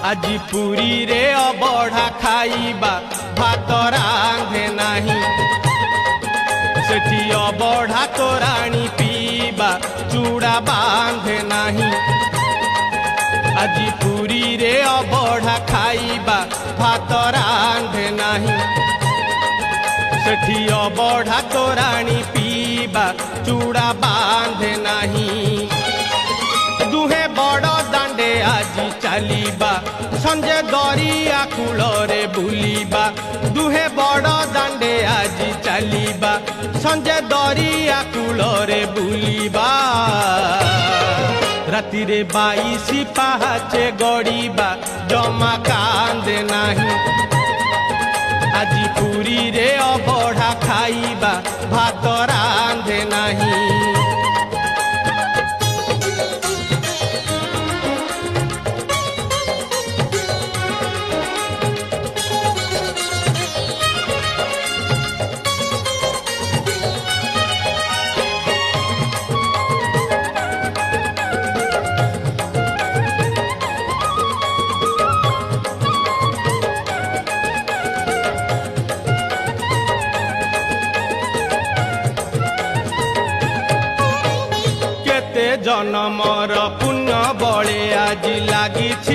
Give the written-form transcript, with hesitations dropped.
আজি পুରୀ रे अबढ़ा खाइबा भात रांधे नाही सेठी अबढ़ा तोराणी पीबा चूड़ा बांधे नाही আজি पुरी रे अबढ़ा खाइबा भात रांधे नाही सेठी अबढ़ा तोराणी पीबा चूड़ा बांधे नाही दुहे बड़ दांडे आजी चलीबा संजे दरिया कूलरे बुलीबा दुहे बड़ दांडे आजी चलीबा संजे दरिया कूलरे बुलीबा राति रे 22 पहाचे गड़ीबा जमा कांदे नाही আজি पुरी रे अबढ़ा खाइबा भात रांधे नाही जन्मर पुण्य बले आज लागी।